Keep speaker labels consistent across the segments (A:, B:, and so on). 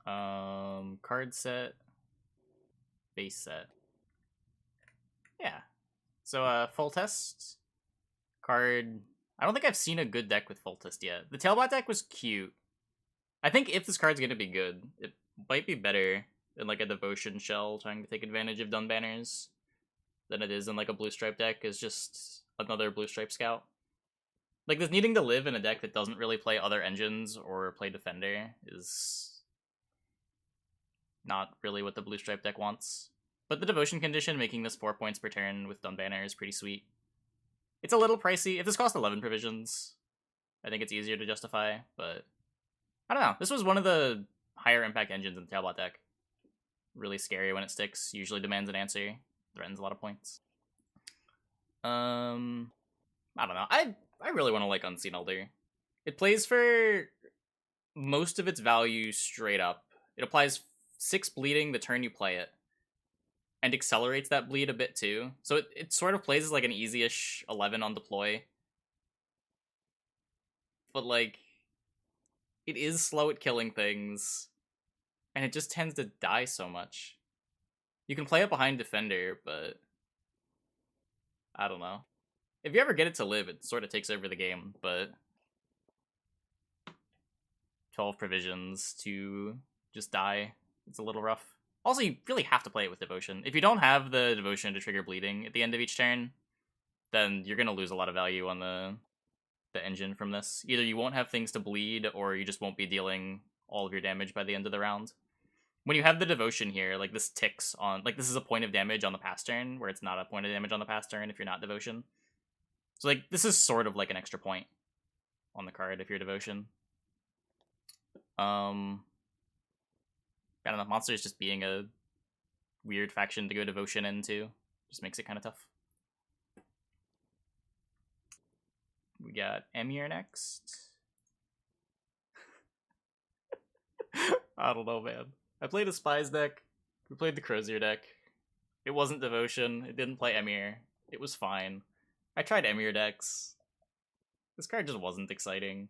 A: Card set, base set. Yeah. So full test card. I don't think I've seen a good deck with full test yet. The Tailbot deck was cute. I think if this card's gonna be good, it might be better than like a Devotion Shell trying to take advantage of Dun Banners than it is in like a Blue Stripe deck is just another Blue Stripe Scout. Like this needing to live in a deck that doesn't really play other engines or play Defender is not really what the Blue Stripe deck wants. But the Devotion condition making this 4 points per turn with Dun Banner is pretty sweet. It's a little pricey. If this cost 11 provisions, I think it's easier to justify, but I don't know. This was one of the higher impact engines in the Tailbot deck. Really scary when it sticks. Usually demands an answer. Threatens a lot of points. I don't know. I really want to like Unseen Elder. It plays for most of its value straight up. It applies 6 bleeding the turn you play it, and accelerates that bleed a bit too. So it sort of plays as like an easy-ish 11 on deploy. But like, it is slow at killing things, and it just tends to die so much. You can play it behind Defender, but I don't know. If you ever get it to live, it sort of takes over the game, but 12 provisions to just die, it's a little rough. Also, you really have to play it with Devotion. If you don't have the Devotion to trigger bleeding at the end of each turn, then you're going to lose a lot of value on the engine from this. Either you won't have things to bleed, or you just won't be dealing all of your damage by the end of the round. When you have the Devotion here, like this ticks on, like this is a point of damage on the pass turn, where it's not a point of damage on the pass turn if you're not Devotion. So like, this is sort of like an extra point on the card if you're Devotion. I don't know, Monsters just being a weird faction to go Devotion into just makes it kind of tough. We got Emir next. I don't know, man. I played a Spies deck. We played the Crozier deck. It wasn't Devotion. It didn't play Emir. It was fine. I tried Emir decks. This card just wasn't exciting.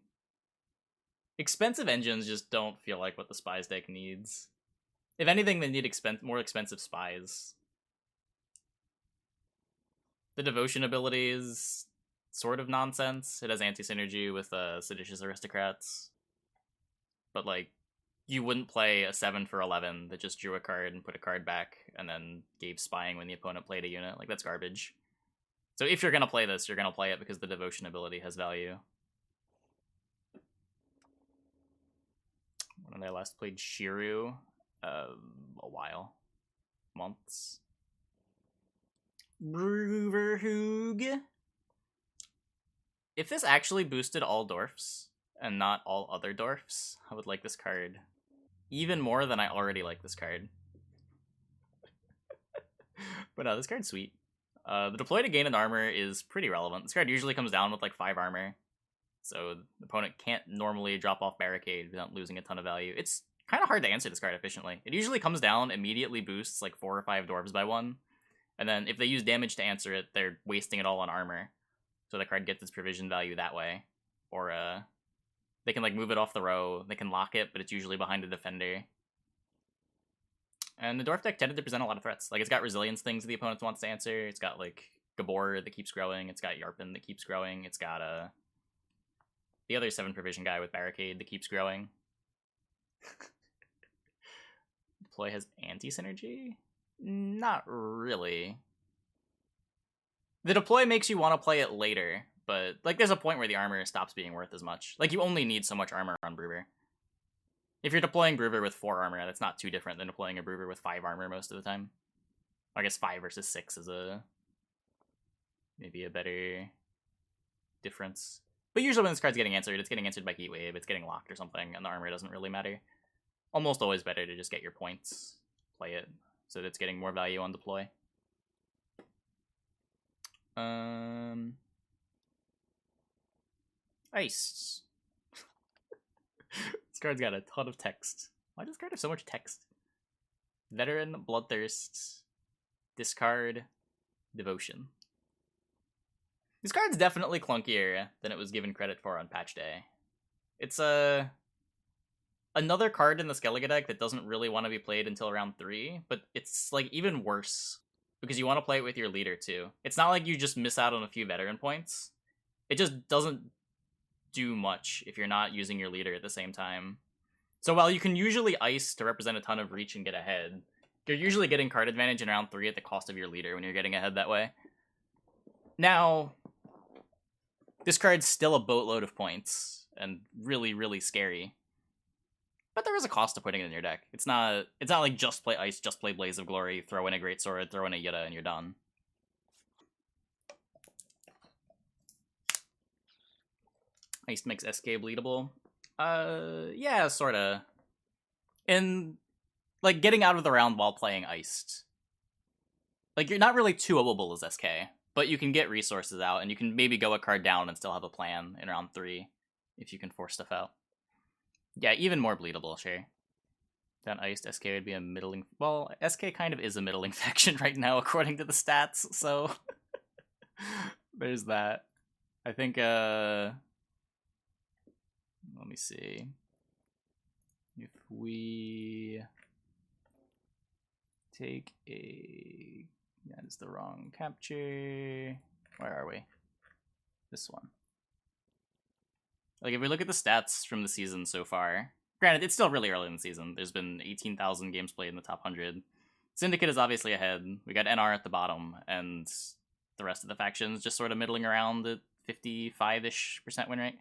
A: Expensive engines just don't feel like what the Spies deck needs. If anything, they need more expensive Spies. The Devotion ability is sort of nonsense. It has anti-synergy with Seditious Aristocrats. But, like, you wouldn't play a 7 for 11 that just drew a card and put a card back and then gave spying when the opponent played a unit. Like, that's garbage. So if you're going to play this, you're going to play it because the Devotion ability has value. When I last played Shiru, a while. Months. Bruverhoog. If this actually boosted all Dwarfs, and not all other Dwarfs, I would like this card even more than I already like this card. But no, this card's sweet. The deploy to gain an armor is pretty relevant. This card usually comes down with like 5 armor, so the opponent can't normally drop off Barricade without losing a ton of value. It's kind of hard to answer this card efficiently. It usually comes down, immediately boosts like 4 or 5 Dwarves by 1, and then if they use damage to answer it, they're wasting it all on armor. So the card gets its provision value that way. Or they can like move it off the row, they can lock it, but it's usually behind a defender. And the Dwarf deck tended to present a lot of threats. Like, it's got resilience things that the opponent wants to answer. It's got like Gabor that keeps growing. It's got Yarpen that keeps growing. It's got the other 7 provision guy with Barricade that keeps growing. Deploy has anti-synergy? Not really. The deploy makes you want to play it later, but like there's a point where the armor stops being worth as much. Like, you only need so much armor on Brewer. If you're deploying Brewer with 4 armor, that's not too different than deploying a Brewer with 5 armor most of the time. I guess 5 versus 6 is maybe a better difference. But usually when this card's getting answered, it's getting answered by Heatwave, it's getting locked or something, and the armor doesn't really matter. Almost always better to just get your points, play it, so that it's getting more value on deploy. Ice. This card's got a ton of text. Why does this card have so much text? Veteran, Bloodthirst, discard, Devotion. This card's definitely clunkier than it was given credit for on patch day. It's another card in the Skellige deck that doesn't really want to be played until round 3, but it's like even worse because you want to play it with your leader too. It's not like you just miss out on a few veteran points. It just doesn't do much if you're not using your leader at the same time. So while you can usually ice to represent a ton of reach and get ahead, you're usually getting card advantage in round 3 at the cost of your leader when you're getting ahead that way. Now, this card's still a boatload of points and really, really scary. But there is a cost to putting it in your deck. It's not like just play Ice, just play Blaze of Glory, throw in a Greatsword, throw in a Yitta, and you're done. Ice makes SK bleedable. Yeah, sorta. And, like, getting out of the round while playing Iced. Like, you're not really too opeable as SK, but you can get resources out, and you can maybe go a card down and still have a plan in round 3, if you can force stuff out. Yeah, even more bleedable, sure. That Iced SK would be a middling... Well, SK kind of is a middling faction right now, according to the stats, so... There's that. I think, let me see. If we... take a... That is the wrong capture... Where are we? This one. Like, if we look at the stats from the season so far, granted, it's still really early in the season. There's been 18,000 games played in the top 100. Syndicate is obviously ahead. We got NR at the bottom, and the rest of the factions just sort of middling around at 55-ish% win rate.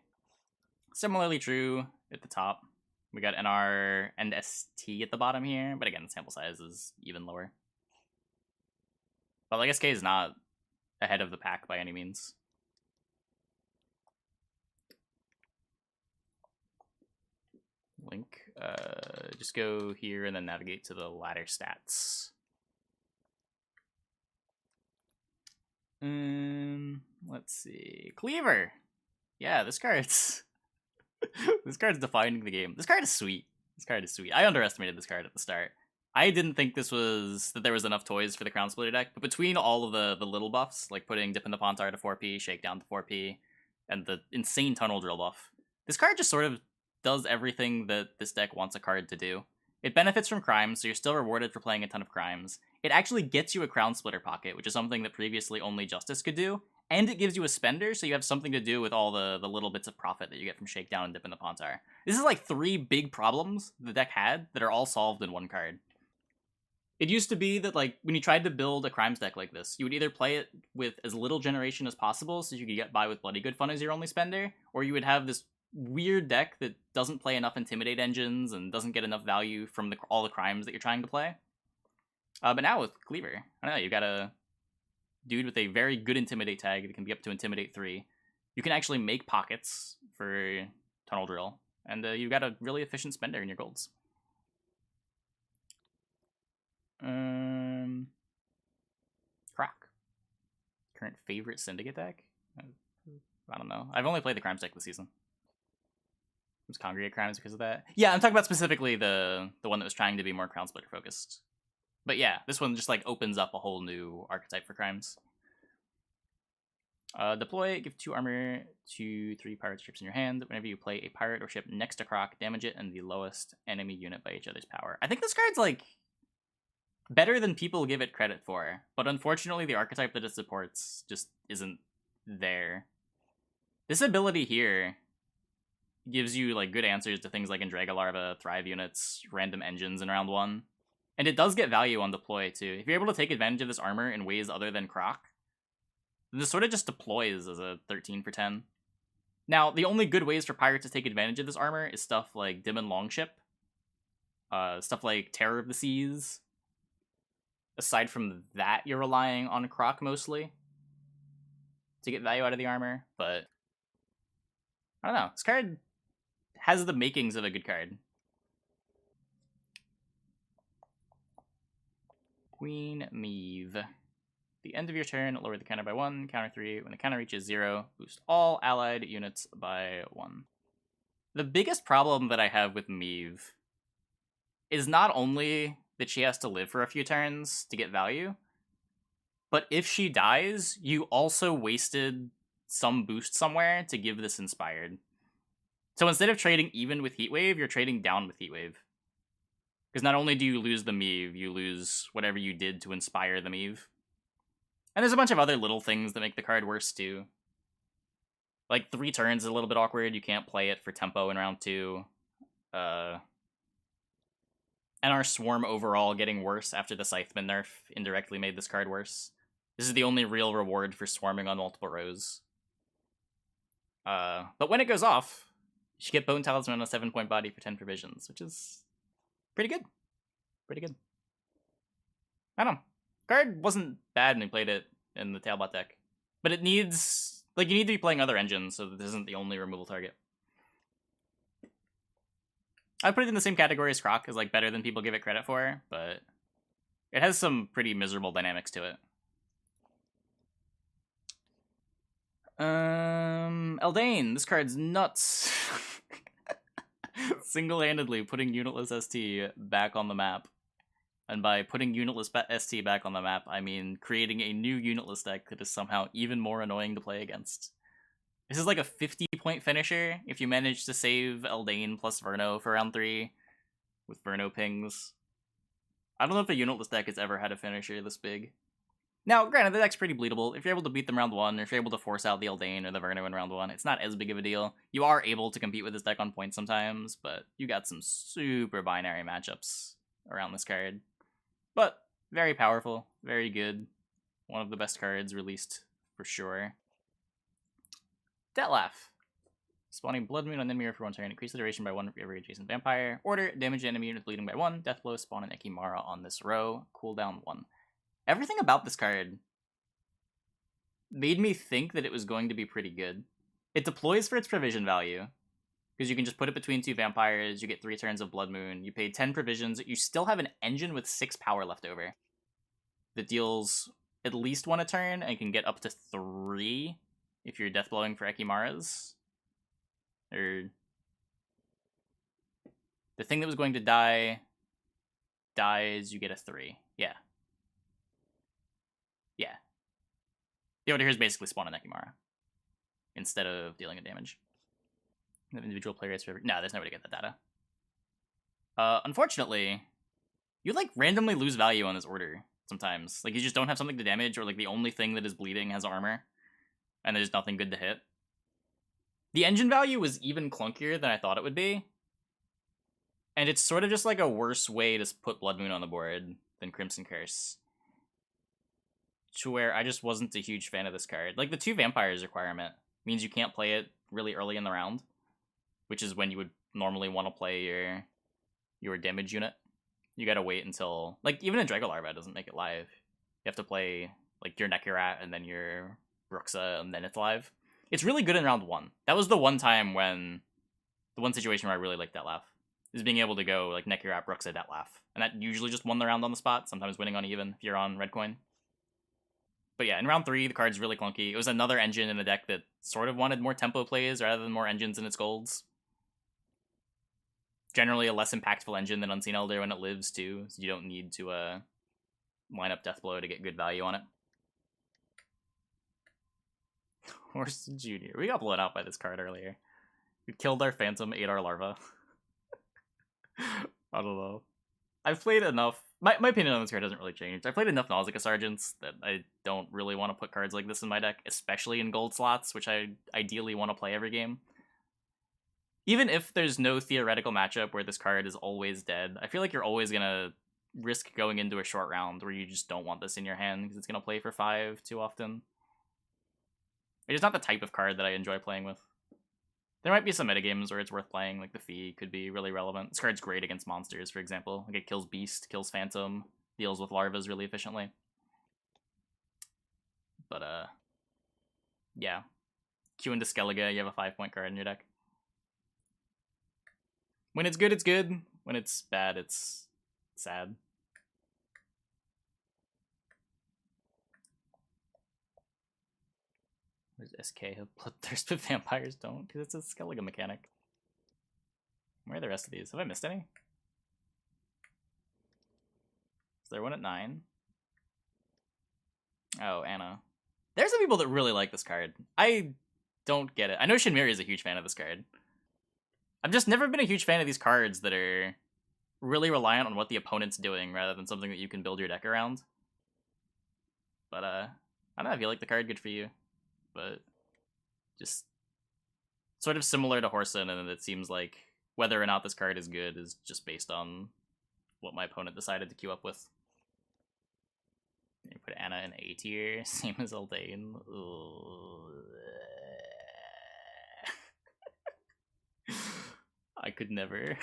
A: Similarly true at the top. We got NR and ST at the bottom here, but again, the sample size is even lower. But like, SK is not ahead of the pack by any means. Link. Just go here and then navigate to the ladder stats. Let's see. Cleaver! Yeah, this card's... this card's defining the game. This card is sweet. This card is sweet. I underestimated this card at the start. I didn't think that there was enough toys for the Crown Splitter deck, but between all of the little buffs, like putting Dip in the Pontar to 4p, Shakedown to 4p, and the insane Tunnel Drill buff, this card just sort of does everything that this deck wants a card to do. It benefits from crimes, so you're still rewarded for playing a ton of crimes. It actually gets you a Crown Splitter pocket, which is something that previously only Justice could do, and it gives you a spender, so you have something to do with all the little bits of profit that you get from Shakedown and Dip in the Pontar. This is like 3 big problems the deck had that are all solved in one card. It used to be that, like, when you tried to build a crimes deck like this, you would either play it with as little generation as possible so you could get by with Bloody Good Fun as your only spender, or you would have this weird deck that doesn't play enough Intimidate engines and doesn't get enough value from all the crimes that you're trying to play. But now with Cleaver, I don't know, you've got a dude with a very good Intimidate tag that can be up to Intimidate 3. You can actually make pockets for Tunnel Drill, and you've got a really efficient spender in your golds. Croc. Current favorite Syndicate deck? I don't know. I've only played the Crimes deck this season. Was Congregate Crimes because of that? Yeah, I'm talking about specifically the one that was trying to be more Crown Splitter focused. But yeah, this one just like opens up a whole new archetype for Crimes. Deploy, give 2 armor to 3 pirate ships in your hand. Whenever you play a pirate or ship next to Croc, damage it and the lowest enemy unit by each other's power. I think this card's like better than people give it credit for, but unfortunately the archetype that it supports just isn't there. This ability here gives you like good answers to things like Indraga Larva, Thrive units, random engines in round 1. And it does get value on deploy too. If you're able to take advantage of this armor in ways other than Croc, this sort of just deploys as a 13 for 10. Now, the only good ways for pirates to take advantage of this armor is stuff like Dim and Longship, stuff like Terror of the Seas. Aside from that, you're relying on Croc mostly to get value out of the armor, but I don't know. This card has the makings of a good card. Queen Meve. The end of your turn, lower the counter by 1, counter 3. When the counter reaches 0, boost all allied units by 1. The biggest problem that I have with Meve is not only that she has to live for a few turns to get value, but if she dies, you also wasted some boost somewhere to give this inspired. So instead of trading even with Heatwave, you're trading down with Heatwave. Because not only do you lose the Meve, you lose whatever you did to inspire the Meve. And there's a bunch of other little things that make the card worse too. Like 3 turns is a little bit awkward. You can't play it for tempo in round 2. And our Swarm overall getting worse after the Scytheman nerf indirectly made this card worse. This is the only real reward for swarming on multiple rows. But when it goes off, you get Bone Talisman on a 7-point body for 10 provisions, which is pretty good. Pretty good. I don't know. Card wasn't bad when we played it in the Tailbot deck. But it needs... Like, you need to be playing other engines so that this isn't the only removal target. I'd put it in the same category as Croc, as like better than people give it credit for, but it has some pretty miserable dynamics to it. Eldain, this card's nuts. Single-handedly putting Unitless ST back on the map. And by putting Unitless ST back on the map, I mean creating a new Unitless deck that is somehow even more annoying to play against. This is like a 50-point finisher if you manage to save Eldain plus Verno for round 3 with Verno pings. I don't know if a Unitless deck has ever had a finisher this big. Now, granted, the deck's pretty bleedable. If you're able to beat them round 1, or if you're able to force out the Eldain or the Verno in round 1, it's not as big of a deal. You are able to compete with this deck on points sometimes, but you got some super binary matchups around this card. But very powerful, very good. One of the best cards released for sure. Dettlaff. Spawning Blood Moon on Emir for 1 turn. Increase the duration by 1 for every adjacent vampire. Order, damage enemy unit bleeding by 1. Death blow, spawn an Ekimara on this row. Cooldown 1. Everything about this card made me think that it was going to be pretty good. It deploys for its provision value, because you can just put it between 2 vampires, you get 3 turns of Blood Moon, you pay 10 provisions, you still have an engine with 6 power left over that deals at least 1 a turn and can get up to 3 if you're death blowing for Ekimaras. Or the thing that was going to die dies, you get a 3. Yeah. Yeah. The order here is basically spawn an Ekimara instead of dealing a damage. The individual player gets for no, there's no way to get that data. Unfortunately, you like randomly lose value on this order sometimes. Like you just don't have something to damage, or like the only thing that is bleeding has armor, and there's nothing good to hit. The engine value was even clunkier than I thought it would be. And it's sort of just like a worse way to put Blood Moon on the board than Crimson Curse. To where I just wasn't a huge fan of this card. Like the 2 vampires requirement means you can't play it really early in the round, which is when you would normally want to play your damage unit. You gotta wait until, like, even a Dragolarva doesn't make it live. You have to play like your Nekirat and then your Bruxa and then it's live. It's really good in round 1. That was the one time when, the one situation where I really liked Dettlaff, is being able to go like Nekirat, Bruxa, Dettlaff. And that usually just won the round on the spot, sometimes winning on even if you're on red coin. But yeah, in round 3, the card's really clunky. It was another engine in a deck that sort of wanted more tempo plays rather than more engines in its golds. Generally a less impactful engine than Unseen Elder when it lives too, so you don't need to line up Deathblow to get good value on it. Horse Junior. We got blown out by this card earlier. We killed our Phantom, ate our Larva. I don't know. I've played enough. My opinion on this card hasn't really changed. I've played enough Nausicaa Sergeants that I don't really want to put cards like this in my deck, especially in gold slots, which I ideally want to play every game. Even if there's no theoretical matchup where this card is always dead, I feel like you're always going to risk going into a short round where you just don't want this in your hand because it's going to play for 5 too often. It's not the type of card that I enjoy playing with. There might be some metagames where it's worth playing, like the Fee could be really relevant. This card's great against monsters, for example. Like it kills Beast, kills Phantom, deals with larvas really efficiently. But, yeah. Q into Skellige, you have a 5-point card in your deck. When it's good, it's good. When it's bad, it's sad. Where's SK have Bloodthirst, but vampires don't? Because it's a Skellige mechanic. Where are the rest of these? Have I missed any? Is there one at 9? Oh, Anna. There's some people that really like this card. I don't get it. I know Shinmiri is a huge fan of this card. I've just never been a huge fan of these cards that are really reliant on what the opponent's doing rather than something that you can build your deck around. But I don't know, I feel like the card good for you. But just sort of similar to Horson, and it seems like whether or not this card is good is just based on what my opponent decided to queue up with. You put Anna in A tier, same as Eldain. I could never.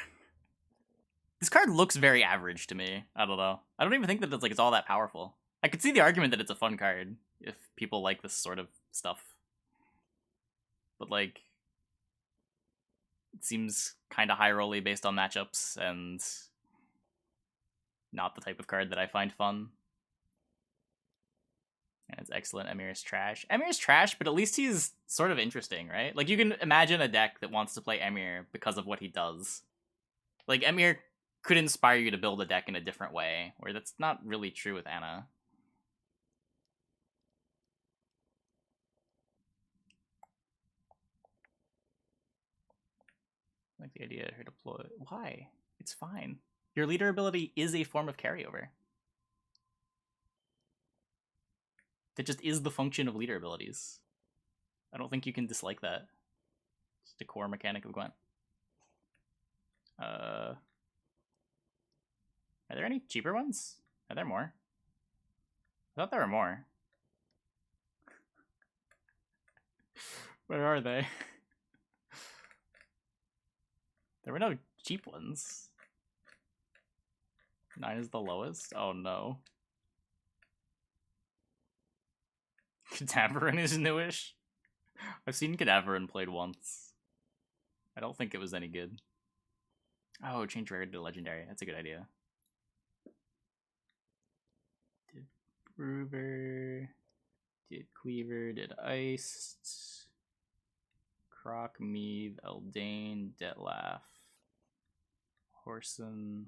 A: This card looks very average to me. I don't know. I don't even think that it's all that powerful. I could see the argument that it's a fun card if people like this sort of stuff. But like, it seems kind of high rolly based on matchups and not the type of card that I find fun. And it's excellent. Emir's trash. Emir's trash, but at least he's sort of interesting, right? Like, you can imagine a deck that wants to play Emir because of what he does. Like, Emir could inspire you to build a deck in a different way, where that's not really true with Anna. I like the idea of her deploy. Why? It's fine. Your leader ability is a form of carryover. That just is the function of leader abilities. I don't think you can dislike that. It's the core mechanic of Gwent. Are there any cheaper ones? Are there more? I thought there were more. Where are they? There were no cheap ones. 9 is the lowest? Oh no. Cadaverin is newish? I've seen Cadaverin played once. I don't think it was any good. Oh, change rarity to legendary. That's a good idea. Did Brewer, did Cleaver, did Iced, Croc, Meve, Eldain, Dettlaff, Horson.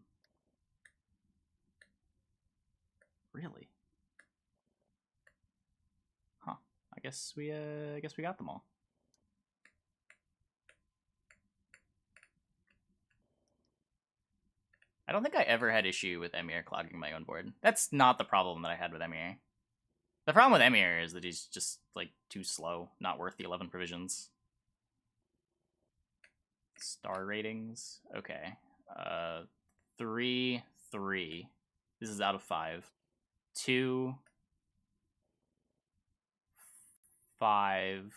A: Really? Huh. I guess we got them all. I don't think I ever had issue with Emir clogging my own board. That's not the problem that I had with Emir. The problem with Emir is that he's just, like, too slow. Not worth the 11 provisions. Star ratings. Okay. 3, 3. This is out of 5. 2, 5.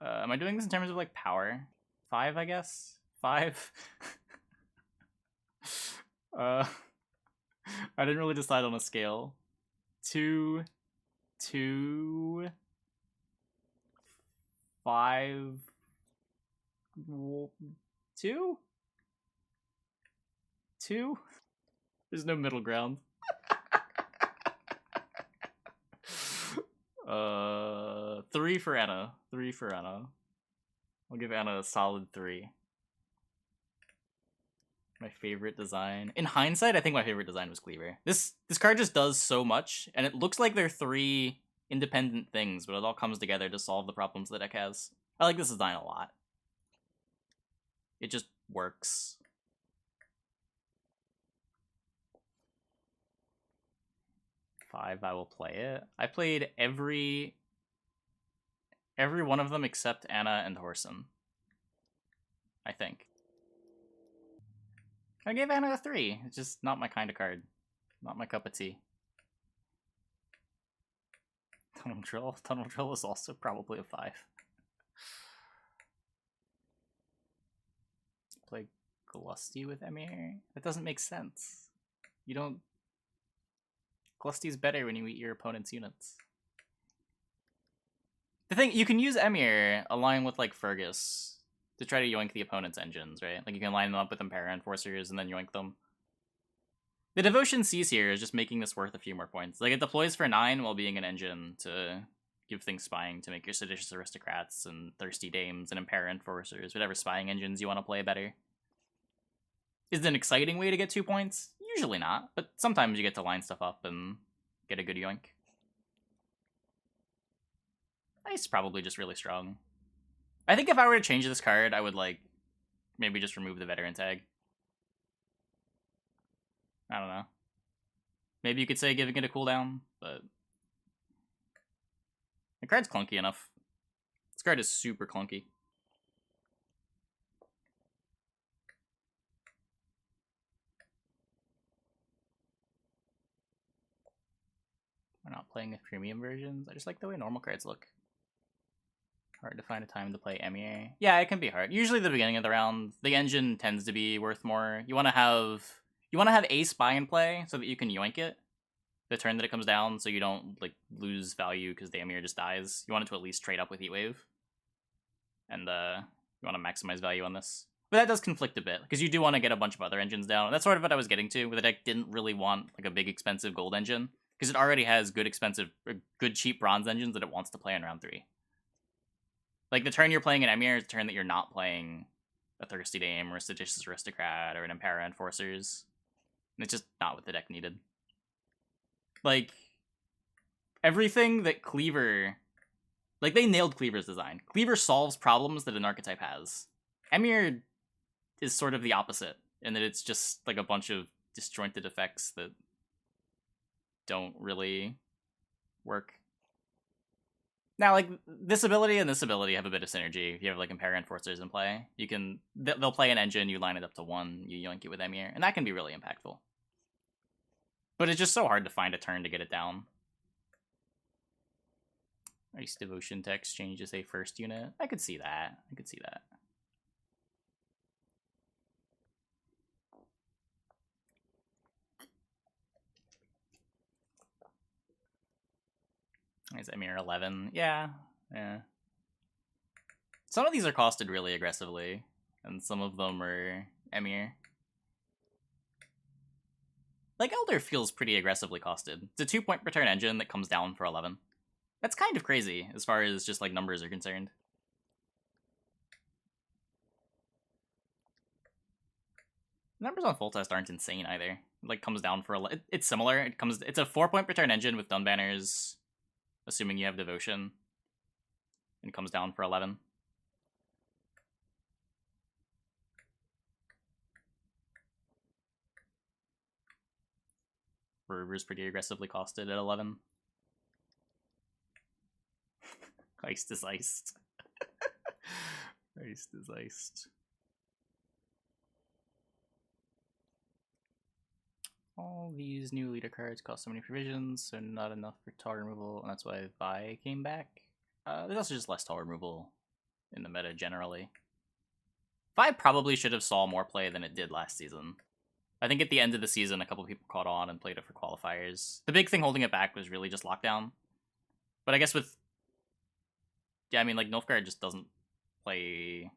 A: Am I doing this in terms of, like, power? 5, I guess? 5? I didn't really decide on a scale. 2, 2, 5, 2? 2? There's no middle ground. 3 for Anna. 3 for Anna. I'll give Anna a solid 3. My favorite design. In hindsight, I think my favorite design was Cleaver. This card just does so much, and it looks like they're 3 independent things, but it all comes together to solve the problems the deck has. I like this design a lot. It just works. Five, I will play it. I played every one of them except Anna and Horson. I think. I gave Anna a 3. It's just not my kind of card. Not my cup of tea. Tunnel Drill. Tunnel Drill is also probably a 5. Play Glusty with Emir? That doesn't make sense. You don't... Glusty's better when you eat your opponent's units. The thing, you can use Emir along with, like, Fergus to try to yoink the opponent's engines, right? Like, you can line them up with Impera Enforcers and then yoink them. The Devotion Cease here is just making this worth a few more points. Like, it deploys for 9 while being an engine to give things spying to make your Seditious Aristocrats and Thirsty Dames and Impera Enforcers, whatever spying engines you want to play better. Is it an exciting way to get 2 points? Usually not, but sometimes you get to line stuff up and get a good yoink. Ice probably just really strong. I think if I were to change this card, I would, like, maybe just remove the veteran tag. I don't know. Maybe you could say giving it a cooldown, but the card's clunky enough. This card is super clunky. We're not playing with premium versions. I just like the way normal cards look. Hard to find a time to play Emir. Yeah, it can be hard. Usually the beginning of the round, the engine tends to be worth more. You want to have a spy in play so that you can yoink it the turn that it comes down, so you don't like lose value because the Emir just dies. You want it to at least trade up with Heatwave, and you want to maximize value on this. But that does conflict a bit because you do want to get a bunch of other engines down. And that's sort of what I was getting to. Where the deck didn't really want like a big expensive gold engine because it already has good cheap bronze engines that it wants to play in round 3. Like, the turn you're playing an Emir is the turn that you're not playing a Thirsty Dame or a Seditious Aristocrat or an Impera Enforcers. And it's just not what the deck needed. Like, everything that Cleaver... Like, they nailed Cleaver's design. Cleaver solves problems that an archetype has. Emir is sort of the opposite, in that it's just, like, a bunch of disjointed effects that don't really work. Now, like, this ability and this ability have a bit of synergy. If you have, like, Impera Enforcers in play, you can... They'll play an engine, you line it up to 1, you yoink it with Emir, and that can be really impactful. But it's just so hard to find a turn to get it down. Ice Devotion to exchange to say first unit. I could see that. Is Emir 11? Yeah. Some of these are costed really aggressively, and some of them are Emir. Like, Elder feels pretty aggressively costed. It's a 2-point per turn engine that comes down for 11. That's kind of crazy, as far as just, like, numbers are concerned. Numbers on full test aren't insane either. It, like, comes down for 11. It's similar. It's a 4-point per turn engine with dun banners, assuming you have devotion, and comes down for 11. River's pretty aggressively costed at 11. Iced is iced. Iced is iced. All these new leader cards cost so many provisions, so not enough for tall removal, and that's why Vi came back. There's also just less tall removal in the meta generally. Vi probably should have saw more play than it did last season. I think at the end of the season, a couple people caught on and played it for qualifiers. The big thing holding it back was really just lockdown. But I guess with... Yeah, I mean, like, Nilfgaard just doesn't play...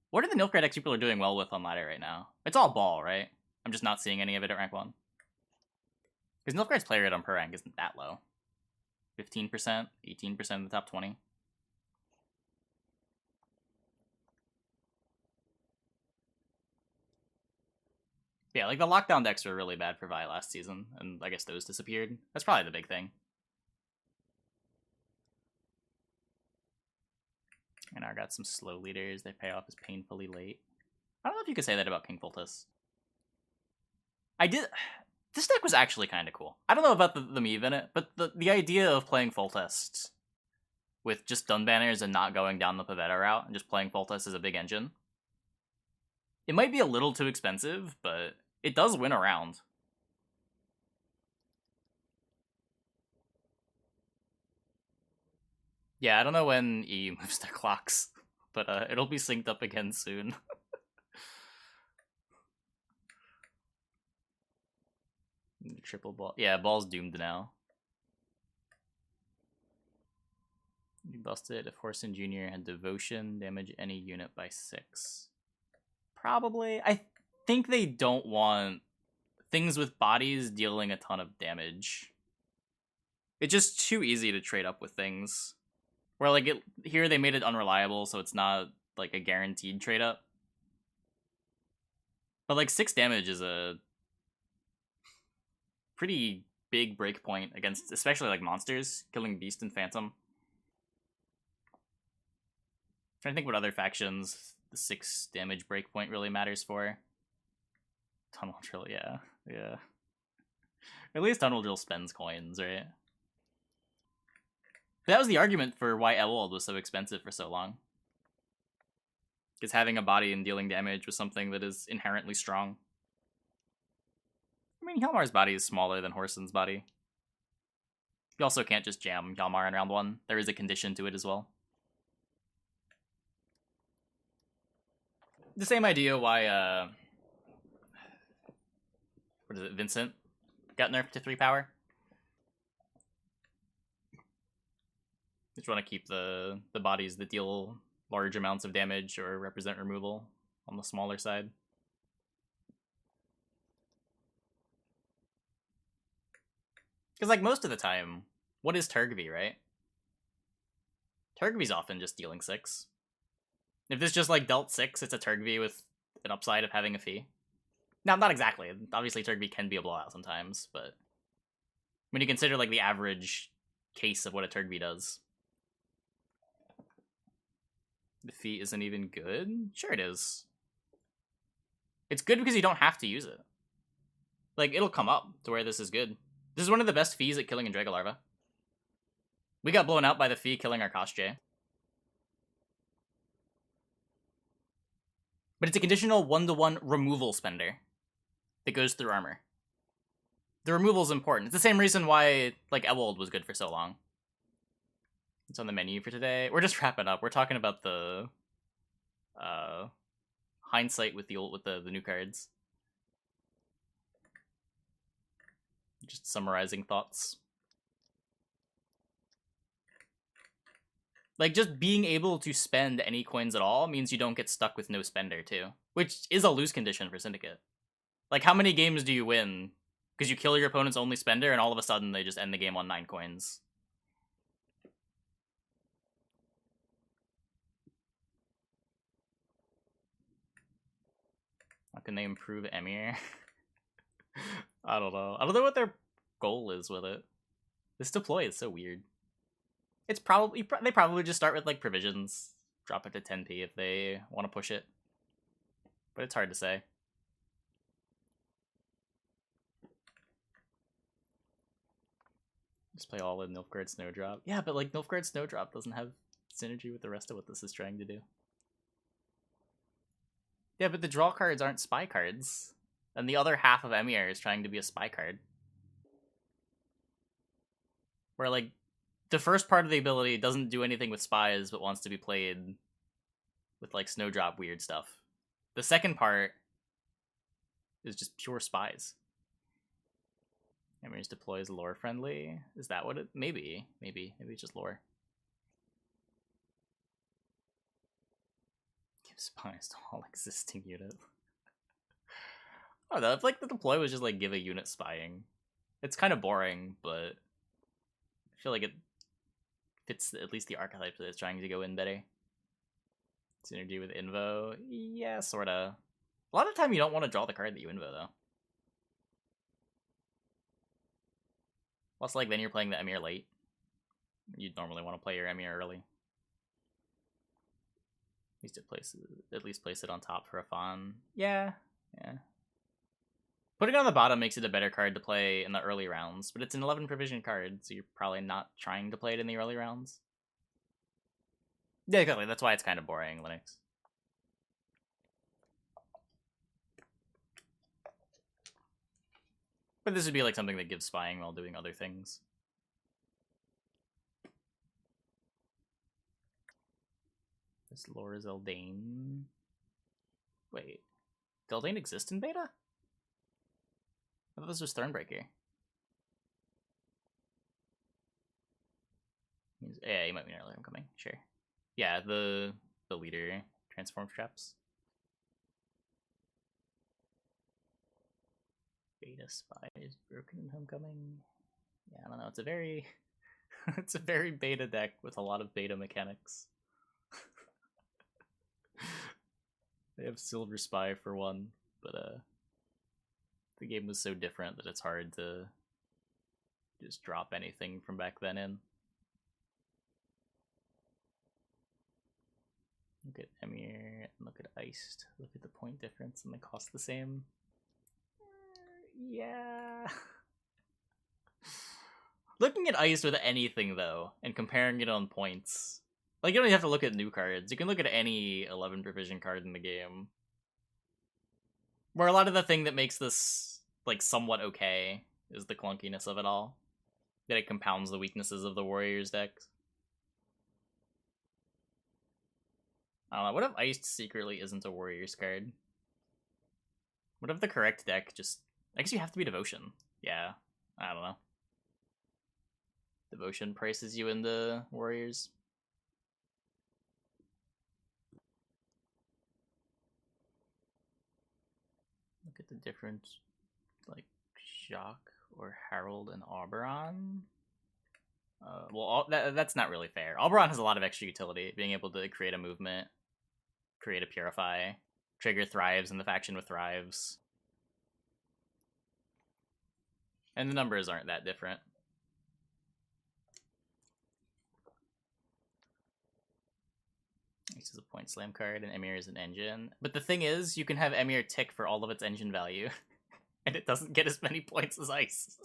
A: What are the Nilfgaard decks people are doing well with on ladder right now? It's all ball, right? I'm just not seeing any of it at rank 1. Because Nilfgaard's play rate on per rank isn't that low. 15%, 18% in the top 20. Yeah, like, the lockdown decks were really bad for Vi last season, and I guess those disappeared. That's probably the big thing. And I got some slow leaders. They pay off as painfully late. I don't know if you could say that about King Foltest. I did... This deck was actually kind of cool. I don't know about the Meve in it, but the idea of playing Foltest with just dun banners and not going down the Pavetta route and just playing Foltest as a big engine. It might be a little too expensive, but it does win around. Yeah, I don't know when EU moves their clocks, but it'll be synced up again soon. Triple ball. Yeah, ball's doomed now. You busted if Horson Jr. had devotion, damage any unit by 6. Probably. I think they don't want things with bodies dealing a ton of damage. It's just too easy to trade up with things. Where, like, here they made it unreliable, so it's not, like, a guaranteed trade up. But, like, 6 damage is a pretty big breakpoint against, especially, like, monsters. Killing Beast and Phantom. Trying to think what other factions the 6 damage breakpoint really matters for. Tunnel Drill, yeah. Yeah. At least Tunnel Drill spends coins, right? That was the argument for why Elwold was so expensive for so long. Because having a body and dealing damage was something that is inherently strong. I mean, Hjalmar's body is smaller than Whoreson's body. You also can't just jam Hjalmar in round 1. There is a condition to it as well. The same idea why, what is it, Vincent got nerfed to 3 power. Just want to keep the bodies that deal large amounts of damage or represent removal on the smaller side. Because, like, most of the time, what is Tergvi, right? Tergvi's often just dealing 6. If this just, like, dealt 6, it's a Tergvi with an upside of having a fee. Now, not exactly. Obviously, Tergvi can be a blowout sometimes, but when you consider, like, the average case of what a Tergvi does. The fee isn't even good? Sure it is. It's good because you don't have to use it. Like, it'll come up to where this is good. This is one of the best fees at killing a Dragolarva. We got blown out by the fee killing our Koshjay. But it's a conditional 1-to-1 removal spender that goes through armor. The removal is important. It's the same reason why, like, Elwold was good for so long. It's on the menu for today. We're just wrapping up. We're talking about the hindsight with the new cards. Just summarizing thoughts. Like, just being able to spend any coins at all means you don't get stuck with no spender, too. Which is a lose condition for Syndicate. Like, how many games do you win because you kill your opponent's only spender and all of a sudden they just end the game on 9 coins? How can they improve Emir? I don't know. I don't know what their goal is with it. This deploy is so weird. It's probably they probably just start with like provisions, drop it to 10p if they want to push it. But it's hard to say. Just play all in Nilfgaard Snowdrop. Yeah, but like Nilfgaard Snowdrop doesn't have synergy with the rest of what this is trying to do. Yeah, but the draw cards aren't spy cards. And the other half of Emir is trying to be a spy card. Where like the first part of the ability doesn't do anything with spies, but wants to be played with, like, Snowdrop weird stuff. The second part is just pure spies. Emir's deploy is lore-friendly? Is that what it... Maybe it's just lore. Give spies to all existing units. I don't know, if, like, the deploy was just, like, give a unit spying. It's kind of boring, but I feel like it fits at least the archetypes that it's trying to go in better. Synergy with Invo? Yeah, sorta. A lot of the time you don't want to draw the card that you Invo, though. Plus, like, then you're playing the Emir late. You'd normally want to play your Emir early. At least place it on top for a Fawn. Yeah. Putting it on the bottom makes it a better card to play in the early rounds, but it's an 11 provision card, so you're probably not trying to play it in the early rounds. Yeah, exactly. That's why it's kind of boring, Linux. But this would be like something that gives spying while doing other things. This lore is Eldain. Wait, did Eldain exist in beta? I thought this was Thornbreaker. Yeah, you might be an early homecoming, sure. Yeah, the leader transform traps. Beta spies broken in homecoming. Yeah, I don't know. It's a very it's a very beta deck with a lot of beta mechanics. They have Silver Spy for one, but the game was so different that it's hard to just drop anything from back then in. Look at Emir and look at Iced. Look at the point difference and they cost the same. Yeah. Looking at Iced with anything, though, and comparing it on points. Like, you don't even have to look at new cards. You can look at any 11 provision card in the game. Where a lot of the thing that makes this, like, somewhat okay is the clunkiness of it all. That it compounds the weaknesses of the Warriors decks. I don't know, what if Iced secretly isn't a Warriors card? What if the correct deck just... I guess you have to be Devotion. Yeah, I don't know. Devotion prices you into Warriors. Look at the difference, like, Jacques or Harold and Oberon. Well, that's not really fair. Oberon has a lot of extra utility, being able to create a movement, create a Purify, trigger Thrives in the faction with Thrives. And the numbers aren't that different. This is a point slam card, and Emir is an engine. But the thing is, you can have Emir tick for all of its engine value, and it doesn't get as many points as Ice.